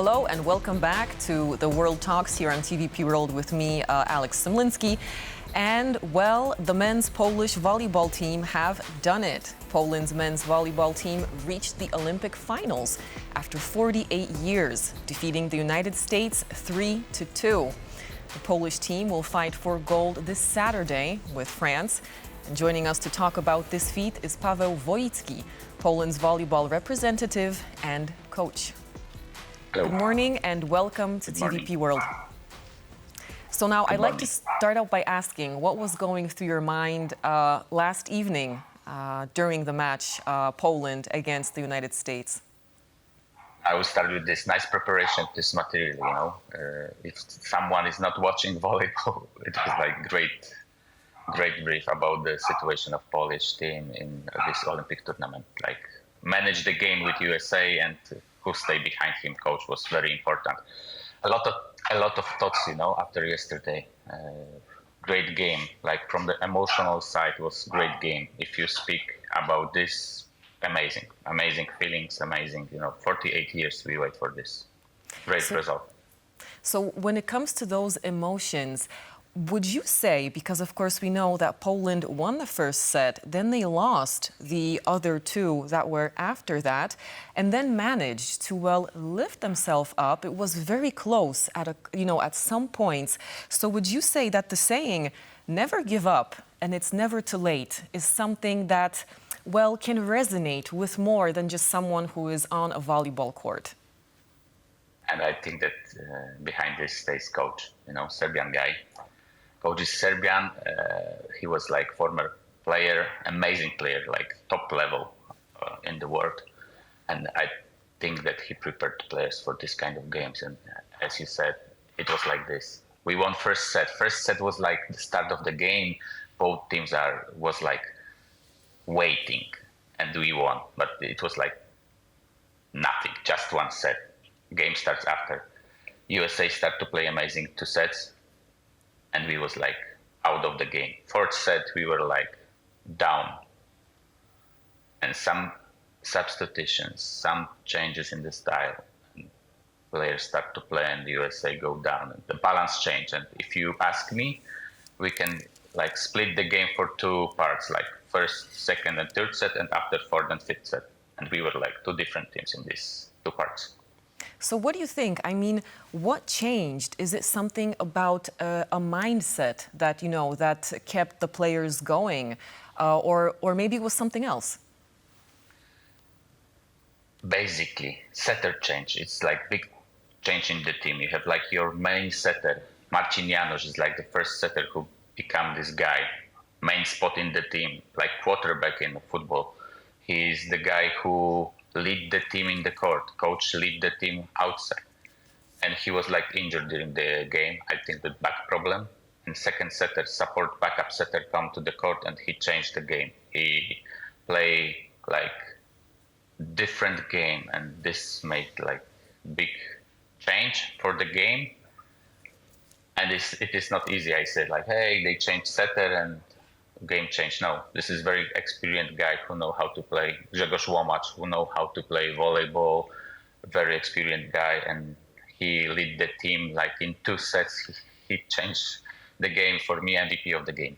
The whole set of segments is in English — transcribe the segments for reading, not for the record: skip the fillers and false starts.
Hello and welcome back to the World Talks here on TVP World with me, Alex Semlinski. And well, the men's Polish volleyball team have done it. Poland's men's volleyball team reached the Olympic finals after 48 years, defeating the United States 3-2. The Polish team will fight for gold this Saturday with France. And joining us to talk about this feat is Paweł Woicki, Poland's volleyball representative and coach. Hello. Good morning and welcome to TVP World. So now I'd like to start out by asking, what was going through your mind last evening during the match, Poland against the United States? I will start with this nice preparation, this material, if someone is not watching volleyball, it was like great brief about the situation of Polish team in this Olympic tournament. Like manage the game with USA and who stay behind him, coach, was very important. A lot of thoughts, after yesterday. Great game. Like from the emotional side, was great game. If you speak about this, amazing feelings, amazing. 48 years we wait for this. Great result. So when it comes to those emotions, would you say, because of course we know that Poland won the first set, then they lost the other two that were after that, and then managed to, lift themselves up. It was very close at some points. So would you say that the saying, never give up and it's never too late, is something that, can resonate with more than just someone who is on a volleyball court? And I think that behind this stays coach, Serbian guy. Coach is Serbian. He was like former player, amazing player, like top level in the world. And I think that he prepared players for this kind of games. And as you said, it was like this. We won first set. First set was like the start of the game. Both teams was like waiting, and we won. But it was like nothing, just one set. Game starts after. USA start to play amazing 2 sets. And we was like out of the game. Fourth set, we were like down. And some substitutions, some changes in the style. And players start to play and the USA go down. And the balance changed. And if you ask me, we can like split the game for 2 parts, like first, second, and third set, and after fourth and fifth set. And we were like 2 different teams in these 2 parts. So what do you think? I mean, what changed? Is it something about a mindset that, that kept the players going? Or maybe it was something else? Basically, setter change. It's like big change in the team. You have like your main setter. Marcin Janusz is like the first setter who became this guy. Main spot in the team, like quarterback in football. He's the guy who lead the team in the court. Coach lead the team outside. And he was like injured during the game, I think with back problem. And second setter, support backup setter come to the court and he changed the game. He play like different game and this made like big change for the game. And it is not easy. I said like, hey, they changed setter and game change. No, this is very experienced guy who know how to play. Grzegorz Łomacz, who know how to play volleyball. Very experienced guy, and he lead the team like in 2 sets. He changed the game for me, MVP of the game.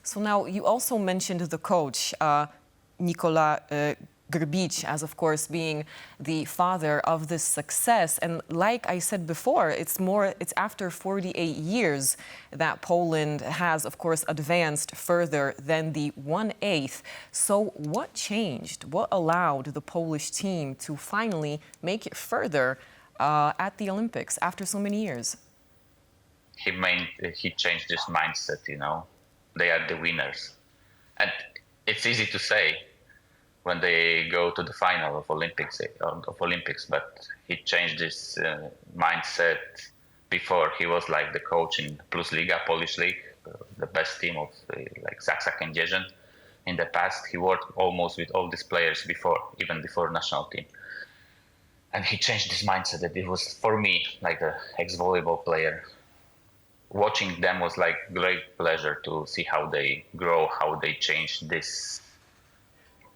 So now you also mentioned the coach, Nikola Grbić, as of course being the father of this success. And like I said before, it's after 48 years that Poland has, of course, advanced further than the 1/8. So what changed? What allowed the Polish team to finally make it further at the Olympics after so many years? He changed this mindset, They are the winners. And it's easy to say when they go to the final of Olympics, but he changed this mindset before. He was like the coach in Plus Liga, Polish League, the best team of like Zaksa Kędzierzyn. In the past, he worked almost with all these players even before national team. And he changed this mindset that it was, for me, like an ex-volleyball player. Watching them was like great pleasure to see how they grow, how they change this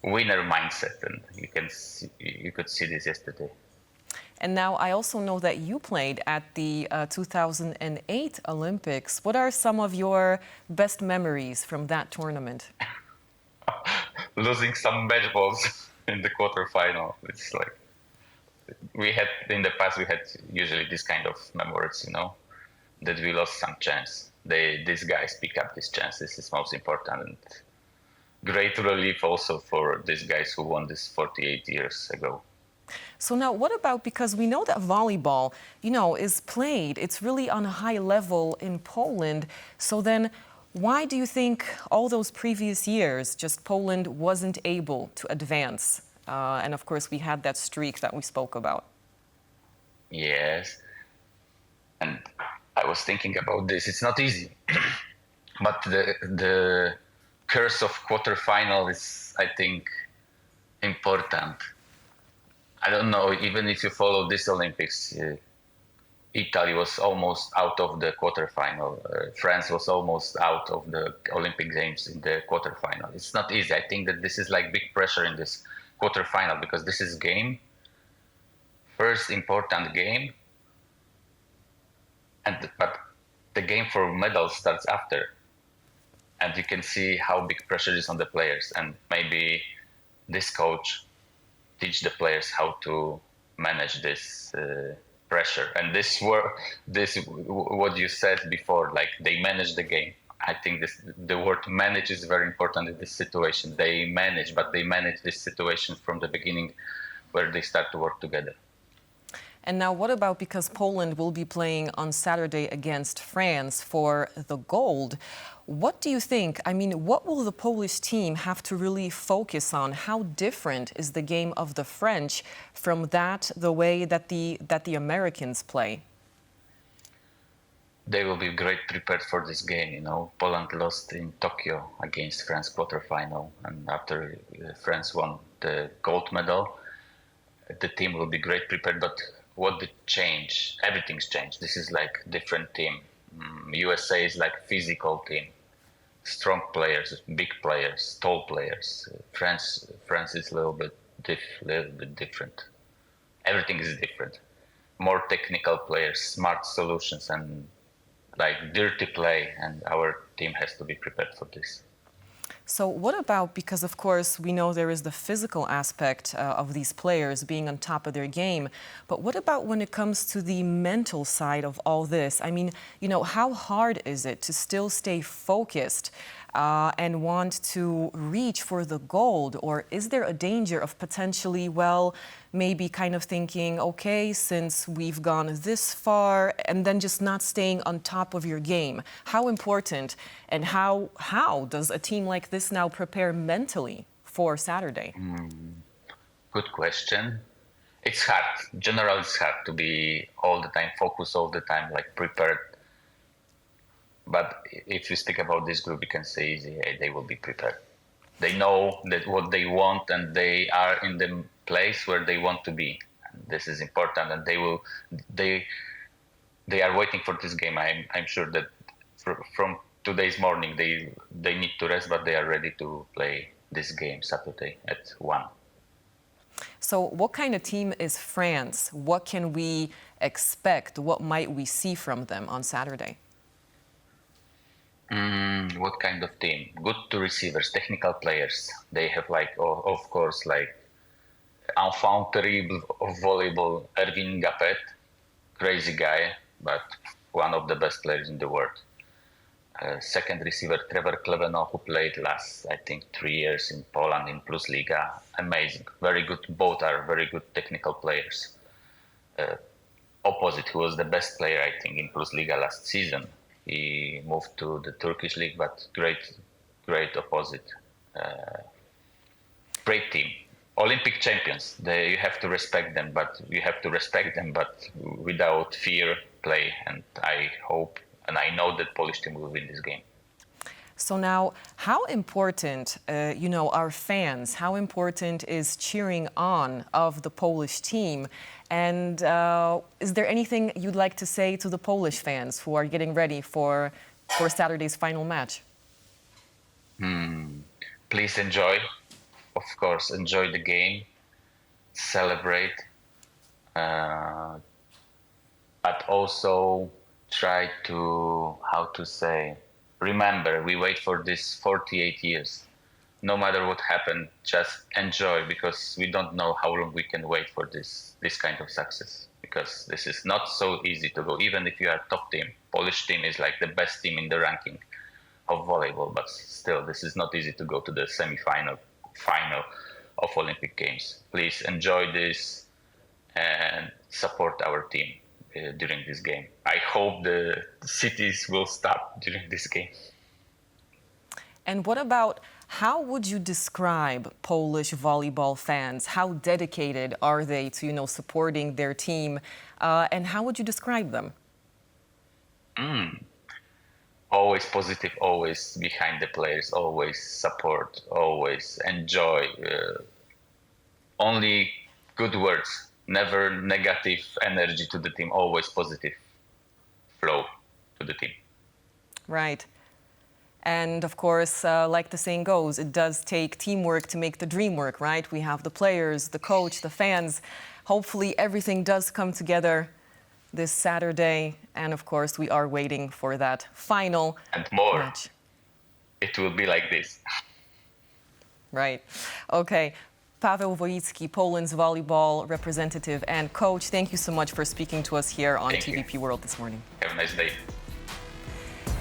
winner mindset, and you could see this yesterday. And now I also know that you played at the 2008 Olympics. What are some of your best memories from that tournament? Losing some match balls in the quarterfinal. It's like we had in the past. We had usually this kind of memories, that we lost some chance. These guys pick up this chance. This is most important, and great relief also for these guys who won this 48 years ago. So now what about, because we know that volleyball, is played, it's really on a high level in Poland. So then why do you think all those previous years just Poland wasn't able to advance? And of course we had that streak that we spoke about. Yes, and I was thinking about this. It's not easy, but the curse of quarterfinal is, I think, important. I don't know, even if you follow this Olympics, Italy was almost out of the quarterfinal. France was almost out of the Olympic Games in the quarterfinal. It's not easy. I think that this is like big pressure in this quarterfinal because this is first important game, but the game for medals starts after. And you can see how big pressure is on the players. And maybe this coach teach the players how to manage this pressure. And this what you said before, like they manage the game. I think the word manage is very important in this situation. They manage, but they manage this situation from the beginning where they start to work together. And now what about, because Poland will be playing on Saturday against France for the gold, what do you think? I mean, what will the Polish team have to really focus on? How different is the game of the French from the way that the Americans play? They will be great prepared for this game. Poland lost in Tokyo against France quarterfinal, and after France won the gold medal, the team will be great prepared. But what did change? Everything's changed. This is like different team. USA is like physical team, strong players, big players, tall players. France is a little bit different. Everything is different. More technical players, smart solutions, and like dirty play. And our team has to be prepared for this. So what about, because of course we know there is the physical aspect of these players being on top of their game, but what about when it comes to the mental side of all this? I mean, how hard is it to still stay focused and want to reach for the gold? Or is there a danger of potentially, maybe kind of thinking, okay, since we've gone this far, and then just not staying on top of your game? How important and how does a team like this now prepare mentally for Saturday? Good question. It's hard. Generally, it's hard to be all the time focused, all the time, like prepared. But if you speak about this group, you can say easy, they will be prepared. They know that what they want, and they are in the place where they want to be. And this is important, and they are waiting for this game. I'm sure that from today's morning they need to rest, but they are ready to play this game Saturday at 1. So what kind of team is France? What can we expect? What might we see from them on Saturday? What kind of team? Good two receivers, technical players. They have of course, enfant terrible of volleyball, Erwin Gapet, crazy guy, but one of the best players in the world. Second receiver, Trevor Kleveno, who played last, I think, 3 years in Poland in Plus Liga. Amazing, very good. Both are very good technical players. Opposite, who was the best player, I think, in Plus Liga last season. He moved to the Turkish league, but great opposite. Great team. Olympic champions. You have to respect them, but without fear, play. And I hope and I know that Polish team will win this game. So now, how important, are fans? How important is cheering on of the Polish team? And is there anything you'd like to say to the Polish fans who are getting ready for Saturday's final match? Please enjoy. Of course, enjoy the game. Celebrate. but also try to, how to say, remember we wait for this 48 years. No matter what happened, just enjoy, because we don't know how long we can wait for this kind of success, because this is not so easy to go. Even if you are top team, Polish team is like the best team in the ranking of volleyball, but still this is not easy to go to the semi-final, final of Olympic Games. Please enjoy this and support our team during this game. I hope the cities will stop during this game. And what about, how would you describe Polish volleyball fans? How dedicated are they to, supporting their team? And how would you describe them? Always positive, always behind the players, always support, always enjoy. Only good words, never negative energy to the team, always positive flow to the team. Right. And of course, like the saying goes, it does take teamwork to make the dream work, right? We have the players, the coach, the fans. Hopefully everything does come together this Saturday. And of course, we are waiting for that final and more match. It will be like this. Right. Okay. Paweł Woicki, Poland's volleyball representative and coach, thank you so much for speaking to us here on TVP World this morning. Have a nice day.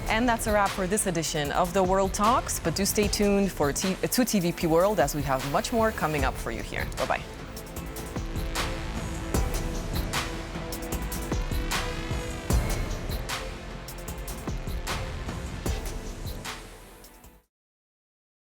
And that's a wrap for this edition of the World Talks. But do stay tuned to TVP World, as we have much more coming up for you here. Bye-bye.